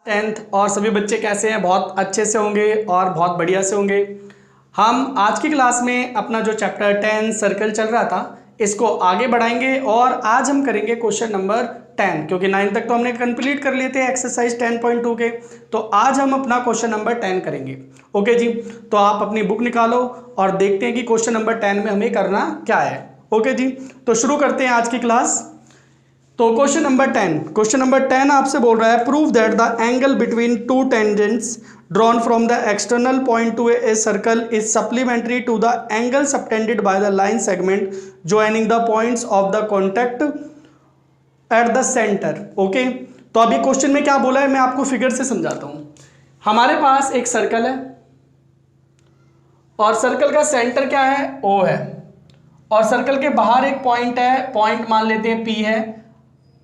Tenth और सभी बच्चे कैसे हैं? बहुत अच्छे से होंगे और बहुत बढ़िया से होंगे। हम आज की क्लास में अपना जो चैप्टर 10 सर्कल चल रहा था इसको आगे बढ़ाएंगे और आज हम करेंगे क्वेश्चन नंबर 10, क्योंकि 9 तक तो हमने कंप्लीट कर लिए थे एक्सरसाइज 10.2 के। तो आज हम अपना क्वेश्चन नंबर 10 करेंगे। ओके जी, तो आप अपनी बुक निकालो और देखते हैं कि क्वेश्चन नंबर 10 में हमें करना क्या है। ओके जी, तो शुरू करते हैं आज की क्लास। तो क्वेश्चन नंबर 10 आपसे बोल रहा है prove that the angle between two tangents drawn from the external point to a circle is supplementary to the angle subtended by the line segment joining the points of the contact at the centre. Okay, तो अभी question में क्या बोला है मैं आपको figure से समझाता हूं। हमारे पास एक सर्कल है और सर्कल का सेंटर क्या है? O है, और सर्कल के बाहर एक पॉइंट है, पॉइंट मान लेते हैं P है,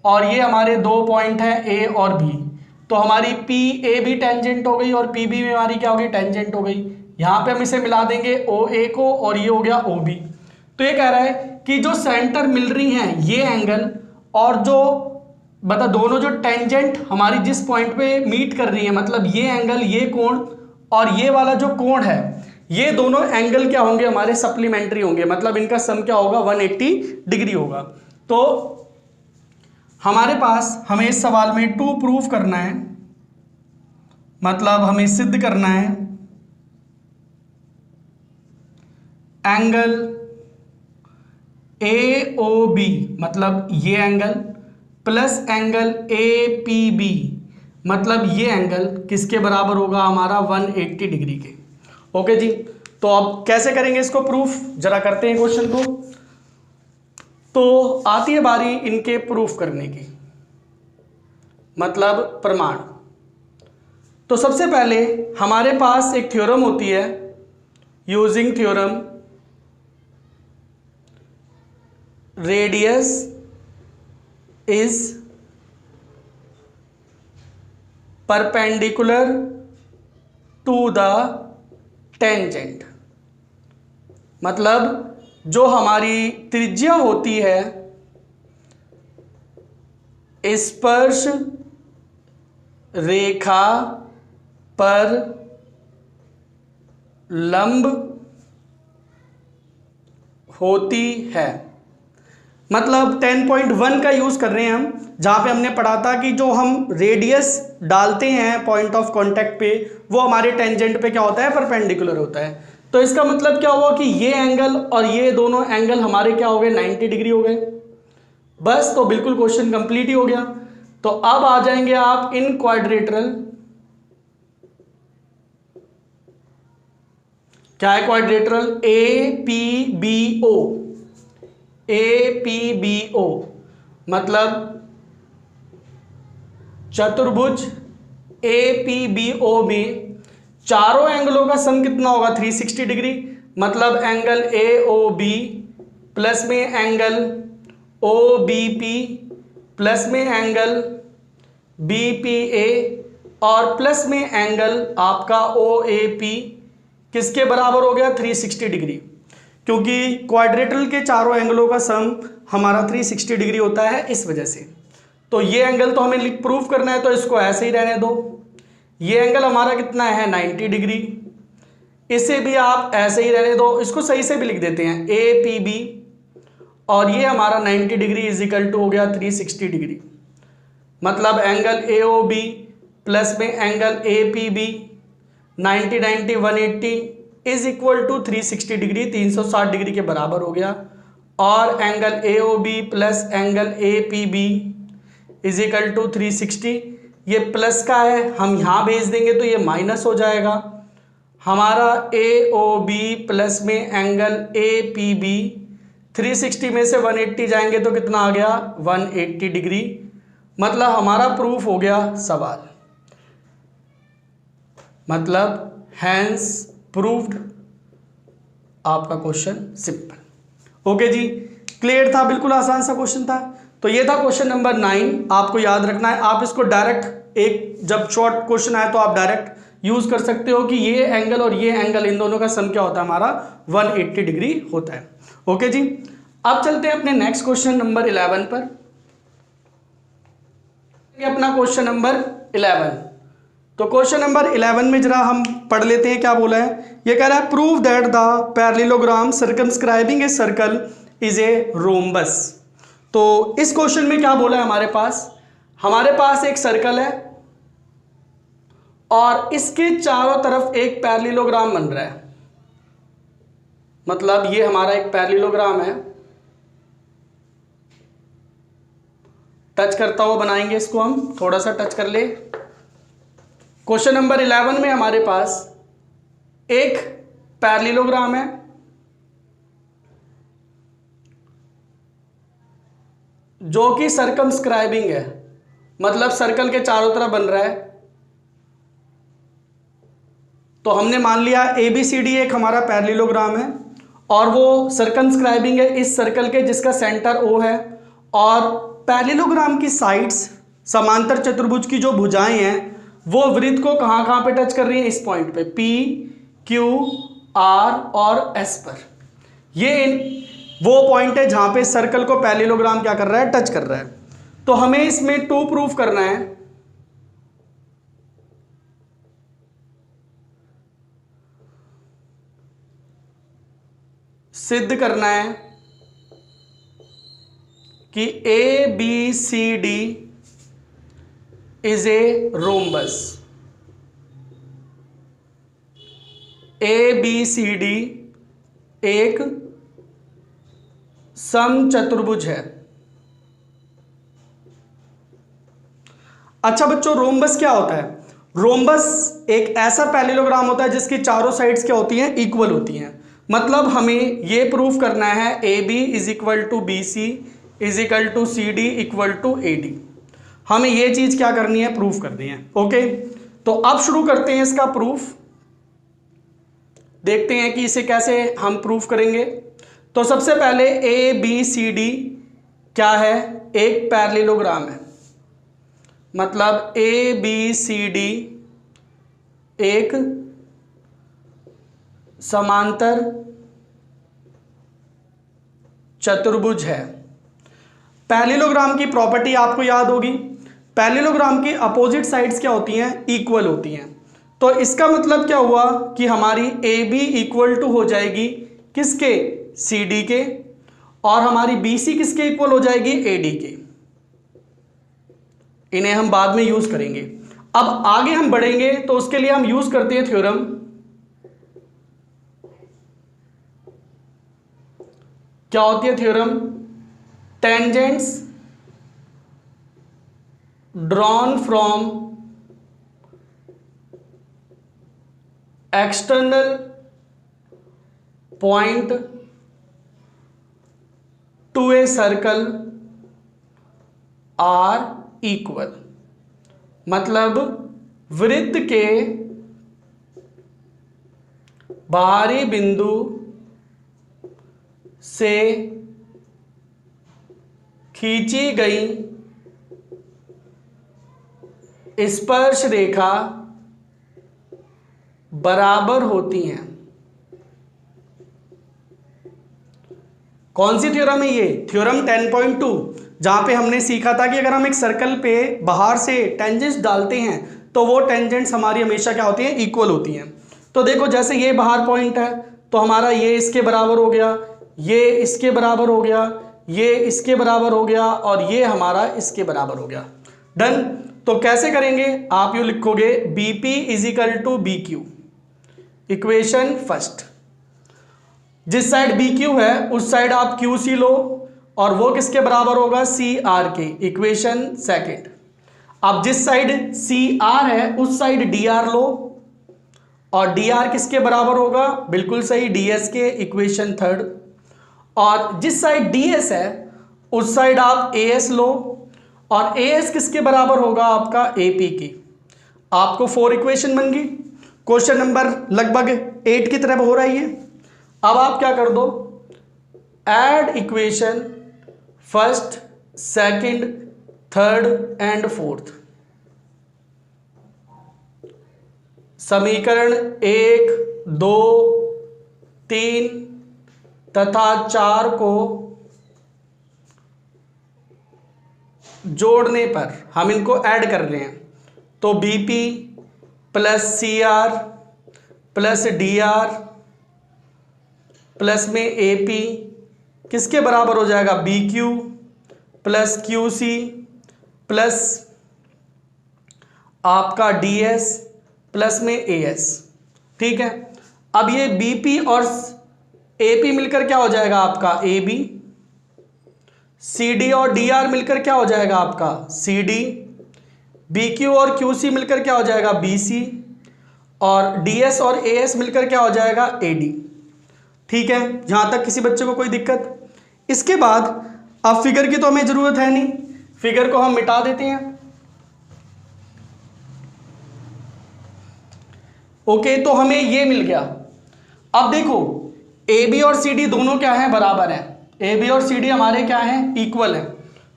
और ये हमारे दो पॉइंट है A और B। तो हमारी PA भी टेंजेंट हो गई और PB भी हमारी क्या हो गई? टेंजेंट हो गई। यहाँ पे हम इसे मिला देंगे OA को और ये हो गया OB। तो ये कह रहा है कि जो सेंटर मिल रही हैं ये एंगल और जो दोनों जो टेंजेंट हमारी जिस पॉइंट पे मीट कर रही है, मतलब ये एंगल, ये कोण और ये वाला जो कोण है, ये दोनों एंगल क्या होंगे? हमारे सप्लीमेंट्री होंगे, मतलब इनका सम क्या होगा? 180 डिग्री होगा। तो हमारे पास हमें इस सवाल में टू प्रूफ करना है, मतलब हमें सिद्ध करना है एंगल AOB, मतलब ये एंगल प्लस एंगल APB, मतलब ये एंगल किसके बराबर होगा? हमारा 180 डिग्री के। ओके जी, तो अब कैसे करेंगे इसको प्रूफ? जरा करते हैं क्वेश्चन को। तो आती है बारी इनके प्रूफ करने की, मतलब प्रमाण। तो सबसे पहले हमारे पास एक थ्योरम होती है, using theorem radius is perpendicular to the tangent, मतलब जो हमारी त्रिज्या होती है स्पर्श रेखा पर लंब होती है। मतलब 10.1 का यूज कर रहे हैं हम, जहां पे हमने पढ़ा था कि जो हम रेडियस डालते हैं पॉइंट ऑफ कांटेक्ट पे वो हमारे टेंजेंट पे क्या होता है? परपेंडिकुलर होता है। तो इसका मतलब क्या हुआ कि ये एंगल और ये दोनों एंगल हमारे क्या हो गए? 90 डिग्री हो गए। बस, तो बिल्कुल क्वेश्चन कंप्लीट ही हो गया। तो अब आ जाएंगे आप इन क्वाड्रिलेटरल, क्या है क्वाड्रिलेटरल? APBO, मतलब चतुर्भुज APBO में चारों एंगलों का सम कितना होगा? 360 डिग्री। मतलब एंगल AOB प्लस में एंगल OBP प्लस में एंगल BPA और प्लस में एंगल आपका OAP किसके बराबर हो गया? 360 डिग्री। क्योंकि क्वाड्रिलेटरल के चारों एंगलों का सम हमारा 360 डिग्री होता है, इस वजह से। तो ये एंगल तो हमें प्रूफ करना है, तो इसको ऐसे ही रहने दो। ये एंगल हमारा कितना है? 90 डिग्री। इसे भी आप ऐसे ही रहने दो, इसको सही से भी लिख देते हैं APB, और ये हमारा 90 डिग्री इज इक्वल टू हो गया 360 डिग्री। मतलब एंगल AOB प्लस में angle APB 90 180 is equal to 360 degree, 360 degree के बराबर हो गया। और angle AOB plus angle APB is equal to 360, ये प्लस का है, हम यहां भेज देंगे तो ये माइनस हो जाएगा। हमारा AOB प्लस में एंगल APB 360 में से 180 जाएंगे तो कितना आ गया? 180 डिग्री। मतलब हमारा प्रूफ हो गया सवाल, मतलब हैंस प्रूव्ड आपका क्वेश्चन सिंपल। ओके जी, क्लियर था? बिल्कुल आसान सा क्वेश्चन था। तो ये था क्वेश्चन नंबर 9। आपको याद रखना है, आप इसको डायरेक्ट एक जब शॉर्ट क्वेश्चन आए तो आप डायरेक्ट यूज कर सकते हो कि ये एंगल और ये एंगल, इन दोनों का सम क्या होता है? हमारा 180 डिग्री होता है। ओके जी, अब चलते हैं अपने नेक्स्ट क्वेश्चन नंबर 11 पर। अपना क्वेश्चन नंबर 11, तो क्वेश्चन नंबर 11 में जरा हम पढ़ लेते हैं क्या बोला है। ये कह रहा है prove that the parallelogram circumscribing A circle is a rhombus. तो इस क्वेश्चन में क्या बोला है हमारे पास एक सर्कल है और इसके चारों तरफ एक पैरेललोग्राम बन रहा है। मतलब ये हमारा एक पैरेललोग्राम है, टच करता हुआ बनाएंगे इसको, हम थोड़ा सा टच कर ले। क्वेश्चन नंबर 11 में हमारे पास एक पैरेललोग्राम है जो कि सर्कमस्क्राइबिंग है, मतलब सर्कल के चारों तरफ बन रहा है। तो हमने मान लिया ABCD एक हमारा पैरेललोग्राम है और वो सर्कमस्क्राइबिंग है इस सर्कल के जिसका सेंटर O है, और पैरेललोग्राम की साइड्स समांतर चतुर्भुज की जो भुजाएं हैं वो वृत्त को कहां पे टच कर रही हैं, इस पॉइंट पे P, Q, R और S पर। ये वो पॉइंट है जहां पे सर्कल को पैरेललोग्राम क्या कर रहा है, टच कर रहा है। तो हमें इसमें 2 प्रूफ करना है। सिद्ध करना है कि ABCD is a rhombus. ABCD एक समचतुर्भुज है। अच्छा बच्चों, रोम्बस क्या होता है? रोम्बस एक ऐसा पैरेललोग्राम होता है जिसकी चारों साइड्स क्या होती हैं, इक्वल होती हैं। मतलब हमें यह प्रूफ करना है AB is equal to BC is equal to CD equal to AD। हमें यह चीज क्या करनी है, प्रूफ करनी है। ओके, तो अब शुरू करते हैं इसका प्रूफ। देखते हैं कि इसे कैसे हम प्रूफ करेंगे। तो सबसे पहले ABCD क्या है, एक पैरेललोग्राम है। मतलब ABCD एक समांतर चतुर्भुज है। पैरेललोग्राम की प्रॉपर्टी आपको याद होगी, पैरेललोग्राम की अपोजिट साइड्स क्या होती हैं, इक्वल होती हैं। तो इसका मतलब क्या हुआ कि हमारी AB इक्वल टू हो जाएगी किसके, CD के, और हमारी BC किसके इक्वल हो जाएगी, AD के। इन्हें हम बाद में यूज करेंगे। अब आगे हम बढ़ेंगे तो उसके लिए हम यूज करते हैं थ्योरम। क्या होती है theorem? Tangents drawn from external point to a circle are equal. मतलब वृत्त के बाहरी बिंदु से खींची गई स्पर्श रेखा बराबर होती हैं। कौन सी थ्योरम है ये? थ्योरम 10.2, जहां पे हमने सीखा था कि अगर हम एक सर्कल पे बाहर से टेंजेंट्स डालते हैं तो वो टेंजेंट्स हमारी हमेशा क्या होती हैं, इक्वल होती हैं। तो देखो जैसे ये बाहर पॉइंट है तो हमारा ये इसके बराबर हो गया, ये इसके बराबर हो गया, ये इसके बराबर हो गया, और ये हमारा इसके बराबर हो गया। डन। तो कैसे करेंगे, आप यू लिखोगे BP is equal to BQ। Equation first, जिस साइड BQ है उस साइड आप QC लो और वो किसके बराबर होगा, CR के। इक्वेशन सेकंड, अब जिस साइड CR है उस साइड DR लो और DR किसके बराबर होगा, बिल्कुल सही, DS के। इक्वेशन थर्ड, और जिस साइड DS है उस साइड आप AS लो और AS किसके बराबर होगा, आपका AP की। आपको 4 इक्वेशन बन गई। क्वेश्चन नंबर लगभग 8 की तरफ हो रही है। अब आप क्या कर दो, add equation first, second, third and fourth. समीकरण 1, 2, 3 तथा 4 को जोड़ने पर हम इनको ऐड कर रहे हैं। तो BP plus CR plus DR plus में AP किसके बराबर हो जाएगा, BQ प्लस QC प्लस आपका DS प्लस में AS। ठीक है, अब ये BP और AP मिलकर क्या हो जाएगा आपका AB, CD और DR मिलकर क्या हो जाएगा आपका CD, BQ और QC मिलकर क्या हो जाएगा BC, और DS और AS मिलकर क्या हो जाएगा AD। ठीक है, जहां तक किसी बच्चे को कोई दिक्कत। इसके बाद अब फिगर की तो हमें जरूरत है नहीं, फिगर को हम मिटा देते हैं। ओके, तो हमें ये मिल गया। अब देखो AB और CD दोनों क्या है, बराबर हैं। AB और CD हमारे क्या हैं, इक्वल है।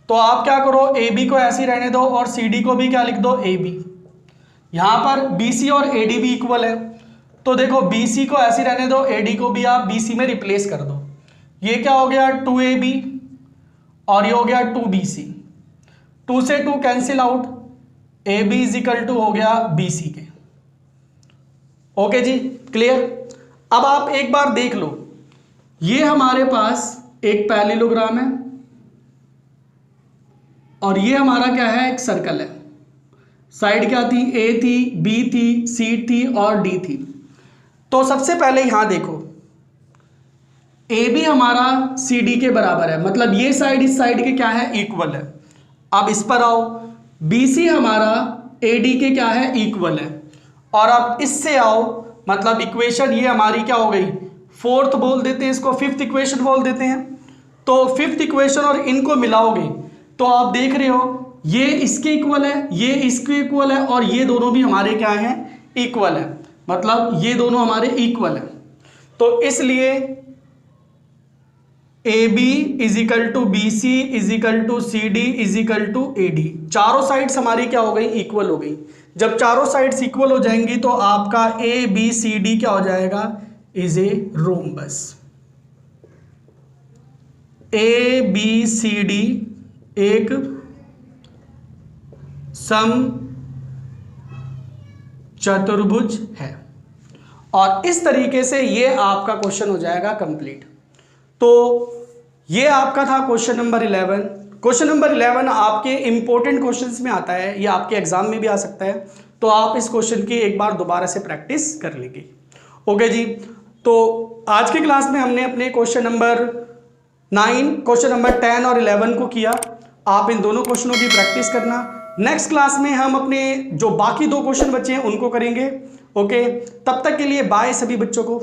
तो आप क्या करो, AB को ऐसे ही रहने दो और CD को भी क्या लिख दो, AB। यहां पर BC और AD भी इक्वल है, तो देखो BC को ऐसे ही रहने दो, AD को भी आप BC में रिप्लेस कर दो। ये क्या हो गया 2AB और ये हो गया 2BC, 2 से 2 cancel out, AB is equal to हो गया BC के। ओके जी, क्लियर। अब आप एक बार देख लो, ये हमारे पास एक पैरेललोग्राम है और ये हमारा क्या है, एक सर्कल है। साइड क्या थी, A थी, B थी, C थी और D थी। तो सबसे पहले यहां देखो, AB हमारा CD के बराबर है, मतलब ये साइड इस साइड के क्या है, इक्वल है। अब इस पर आओ, BC हमारा AD के क्या है, इक्वल है। और अब इससे आओ, मतलब इक्वेशन ये हमारी क्या हो गई, फोर्थ बोल देते हैं इसको, फिफ्थ इक्वेशन बोल देते हैं। तो फिफ्थ इक्वेशन और इनको मिलाओगे तो आप देख रहे हो ये इसके इक्वल है, ये इसके इक्वल है और ये दोनों भी हमारे क्या हैं, इक्वल है। मतलब ये दोनों हमारे इक्वल है। तो इसलिए AB is equal to BC is equal to CD is equal to AD। चारों साइड्स हमारी क्या हो गई, इक्वल हो गई। जब चारों साइड्स इक्वल हो जाएंगी तो आपका ABCD क्या हो जाएगा, इज ए रोम्बस। ABCD एक सम चतुर्भुज है। और इस तरीके से ये आपका क्वेश्चन हो जाएगा कंप्लीट। तो ये आपका था क्वेश्चन नंबर 11। क्वेश्चन नंबर 11 आपके इंपॉर्टेंट क्वेश्चंस में आता है, ये आपके एग्जाम में भी आ सकता है। तो आप इस क्वेश्चन की एक बार दोबारा से प्रैक्टिस कर लेंगे। ओके जी, तो आज की क्लास में हमने अपने क्वेश्चन नंबर 9, क्वेश्चन नंबर 10 और 11 को किया। आप इन दोनों क्वेश्चनों की प्रैक्टिस करना। नेक्स्ट क्लास में हम अपने जो बाकी 2 क्वेश्चन बचे हैं उनको करेंगे। ओके, तब तक के लिए बाय सभी बच्चों को।